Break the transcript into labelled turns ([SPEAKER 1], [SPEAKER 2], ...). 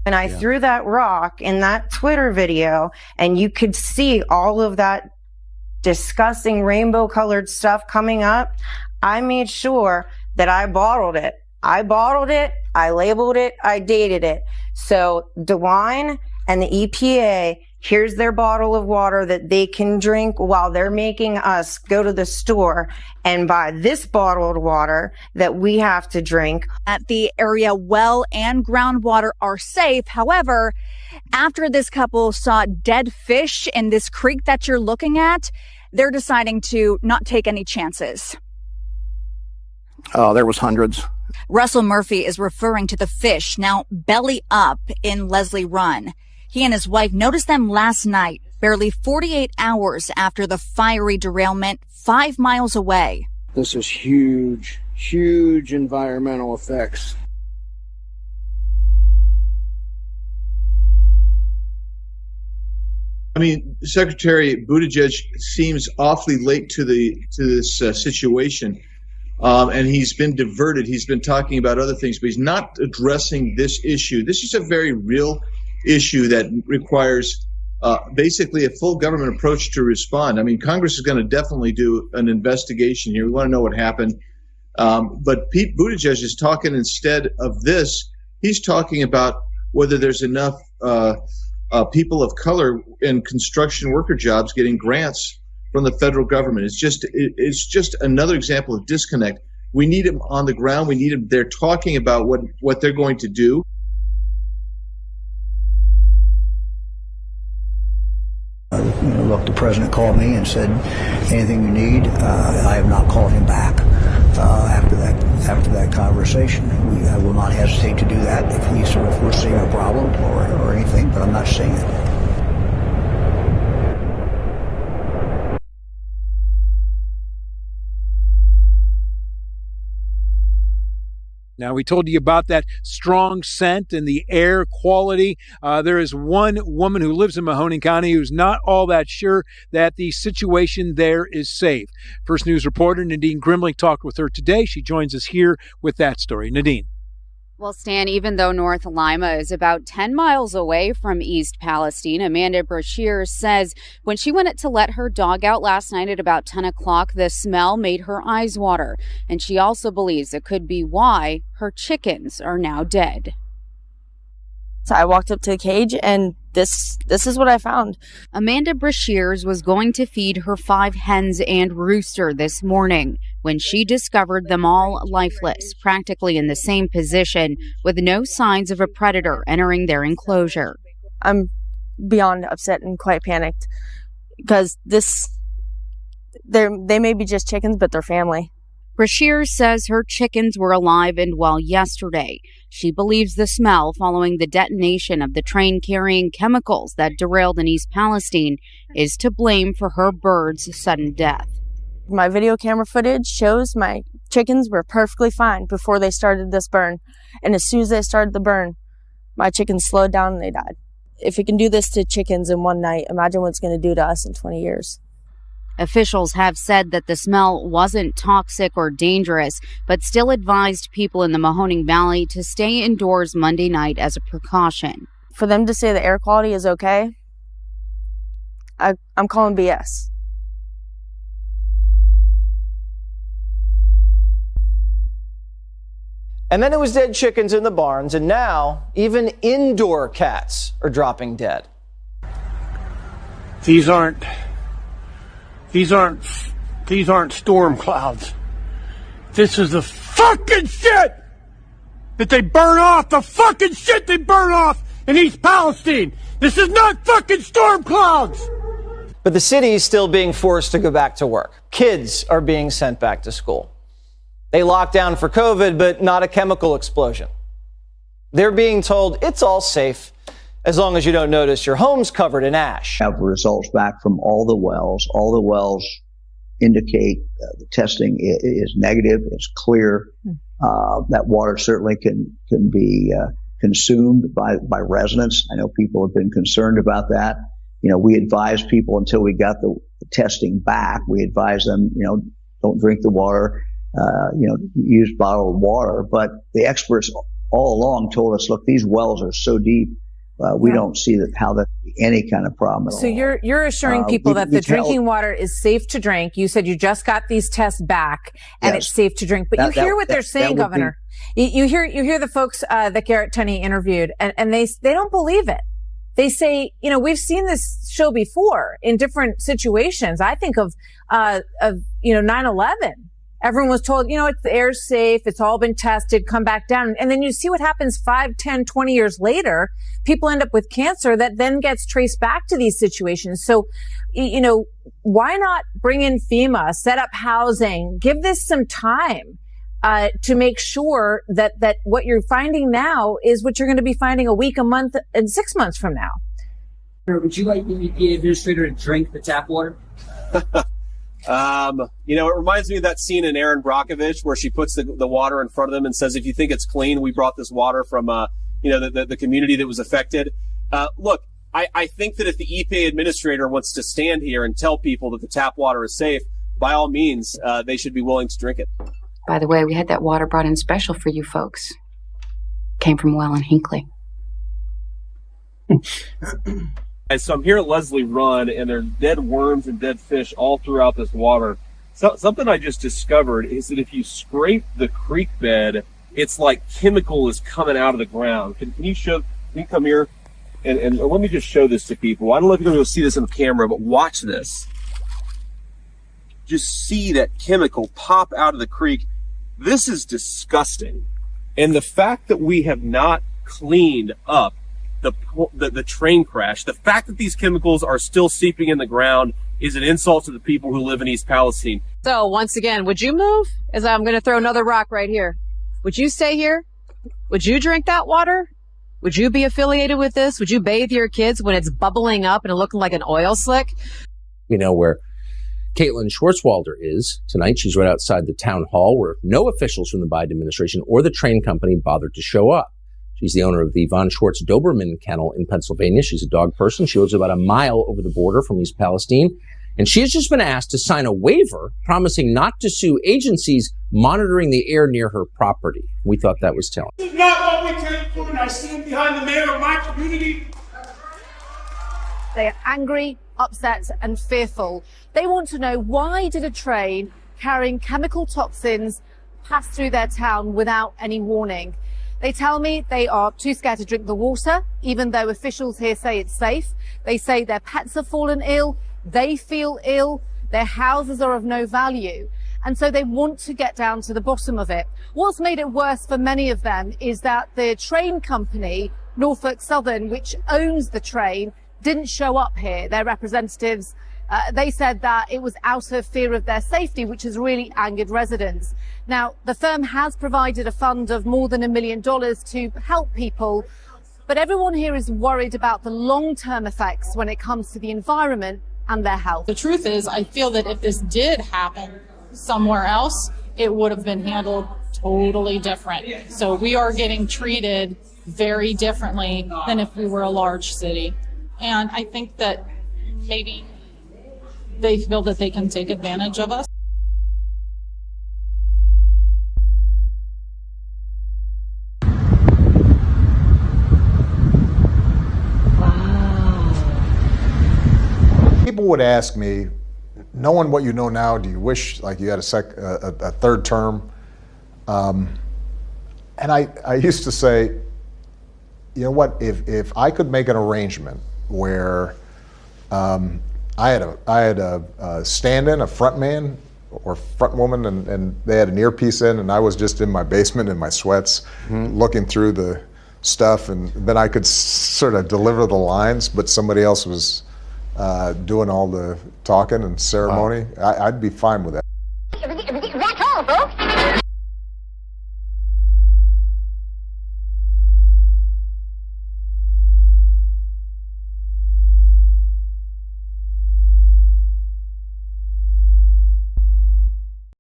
[SPEAKER 1] And I threw that rock in that Twitter video, and you could see all of that disgusting rainbow colored stuff coming up. I made sure that I bottled it. I labeled it, I dated it. So DeWine and the EPA, here's their bottle of water that they can drink while they're making us go to the store and buy this bottled water that we have to drink.
[SPEAKER 2] At the area, well and groundwater are safe. However, after this couple saw dead fish in this creek that you're looking at, they're deciding to not take any chances.
[SPEAKER 3] There was hundreds.
[SPEAKER 2] Russell Murphy is referring to the fish now belly up in Leslie Run. He and his wife noticed them last night, barely 48 hours after the fiery derailment 5 miles away.
[SPEAKER 3] This is huge, huge environmental effects.
[SPEAKER 4] I mean, Secretary Buttigieg seems awfully late to this situation, and he's been diverted. He's been talking about other things, but he's not addressing this issue. This is a very real issue that requires basically a full government approach to respond. I mean, Congress is going to definitely do an investigation here. We want to know what happened. But Pete Buttigieg is talking, instead of this, he's talking about whether there's enough people of color in construction worker jobs getting grants from the federal government. It's just another example of disconnect. We need them on the ground. We need them. They're talking about what they're going to do.
[SPEAKER 5] Look, the president called me and said, anything you need. I have not called him back after that conversation. I will not hesitate to do that if we sort of foresee a problem or anything, but I'm not saying it.
[SPEAKER 6] Now, we told you about that strong scent and the air quality. There is one woman who lives in Mahoning County who's not all that sure that the situation there is safe. First News reporter Nadine Grimling talked with her today. She joins us here with that story. Nadine.
[SPEAKER 7] Well, Stan, even though North Lima is about 10 miles away from East Palestine, Amanda Brashear says when she went to let her dog out last night at about 10 o'clock, the smell made her eyes water. And she also believes it could be why her chickens are now dead.
[SPEAKER 8] So I walked up to the cage and this is what I found.
[SPEAKER 7] Amanda Brashears was going to feed her 5 hens and rooster this morning when she discovered them all lifeless, practically in the same position, with no signs of a predator entering their enclosure.
[SPEAKER 8] I'm beyond upset and quite panicked because they may be just chickens, but they're family.
[SPEAKER 7] Brashear says her chickens were alive and well yesterday. She believes the smell following the detonation of the train carrying chemicals that derailed in East Palestine is to blame for her birds' sudden death.
[SPEAKER 8] My video camera footage shows my chickens were perfectly fine before they started this burn. And as soon as they started the burn, my chickens slowed down and they died. If it can do this to chickens in one night, imagine what it's going to do to us in 20 years.
[SPEAKER 7] Officials have said that the smell wasn't toxic or dangerous, but still advised people in the Mahoning Valley to stay indoors Monday night as a precaution.
[SPEAKER 8] For them to say the air quality is okay, I'm calling BS.
[SPEAKER 9] And then it was dead chickens in the barns, and now even indoor cats are dropping dead.
[SPEAKER 10] These aren't storm clouds. This is the fucking shit that they burn off, the fucking shit they burn off in East Palestine. This is not fucking storm clouds.
[SPEAKER 9] But the city is still being forced to go back to work. Kids are being sent back to school. They locked down for COVID, but not a chemical explosion. They're being told it's all safe as long as you don't notice your home's covered in ash.
[SPEAKER 5] Have results back from all the wells. All the wells indicate the testing is negative. It's clear. That water certainly can be consumed by residents. I know people have been concerned about that. You know, we advise people until we got the testing back. We advise them, don't drink the water. Use bottled water. But the experts all along told us, look, these wells are so deep, we don't see how that any kind of problem at all.
[SPEAKER 11] So you're assuring people that the drinking water is safe to drink. You said you just got these tests back and it's safe to drink, but you hear what they're saying, Governor. You hear the folks that Garrett Tunney interviewed, and they don't believe it. They say, we've seen this show before in different situations. I think of 9/11. Everyone was told, it's the air's safe. It's all been tested. Come back down. And then you see what happens 5, 10, 20 years later. People end up with cancer that then gets traced back to these situations. So, why not bring in FEMA, set up housing, give this some time, to make sure that what you're finding now is what you're going to be finding a week, a month, and 6 months from now.
[SPEAKER 12] Would you like the EPA administrator to drink the tap water?
[SPEAKER 13] It reminds me of that scene in Erin Brockovich where she puts the water in front of them and says, if you think it's clean, we brought this water from, the community that was affected. Look, I think that if the EPA administrator wants to stand here and tell people that the tap water is safe, by all means, they should be willing to drink it.
[SPEAKER 14] By the way, we had that water brought in special for you folks. Came from a well in Hinckley.
[SPEAKER 13] And so I'm here at Leslie Run, and there are dead worms and dead fish all throughout this water. So, something I just discovered is that if you scrape the creek bed, it's like chemical is coming out of the ground. Can you come here? And let me just show this to people. I don't know if you're going to be able to see this on camera, but watch this. Just see that chemical pop out of the creek. This is disgusting. And the fact that we have not cleaned up the train crash, the fact that these chemicals are still seeping in the ground is an insult to the people who live in East Palestine.
[SPEAKER 15] So once again, would you move? As I'm going to throw another rock right here. Would you stay here? Would you drink that water? Would you be affiliated with this? Would you bathe your kids when it's bubbling up and looking like an oil slick?
[SPEAKER 16] Where Caitlin Schwartzwalder is tonight. She's right outside the town hall where no officials from the Biden administration or the train company bothered to show up. She's the owner of the Von Schwartz Doberman Kennel in Pennsylvania. She's a dog person. She lives about a mile over the border from East Palestine. And she has just been asked to sign a waiver promising not to sue agencies monitoring the air near her property. We thought that was telling.
[SPEAKER 10] This is not what we came for, and I stand behind the mayor of my community.
[SPEAKER 17] They are angry, upset, and fearful. They want to know, why did a train carrying chemical toxins pass through their town without any warning? They tell me they are too scared to drink the water, even though officials here say it's safe. They say their pets have fallen ill, they feel ill, their houses are of no value. And so they want to get down to the bottom of it. What's made it worse for many of them is that the train company, Norfolk Southern, which owns the train, didn't show up here. Their representatives, they said that it was out of fear of their safety, which has really angered residents. Now, the firm has provided a fund of more than $1 million to help people, but everyone here is worried about the long-term effects when it comes to the environment and their health.
[SPEAKER 18] The truth is, I feel that if this did happen somewhere else, it would have been handled totally different. So we are getting treated very differently than if we were a large city. And I think that maybe they feel that they can take advantage of us.
[SPEAKER 19] People would ask me, knowing what you know now, do you wish like you had a third term? And I used to say, you know what, if I could make an arrangement where I had a stand-in, a front man or front woman, and they had an earpiece in, and I was just in my basement in my sweats, looking through the stuff, and then I could sort of deliver the lines, but somebody else was doing all the talking and ceremony. Wow. I'd be fine with that.
[SPEAKER 20] That's all, folks.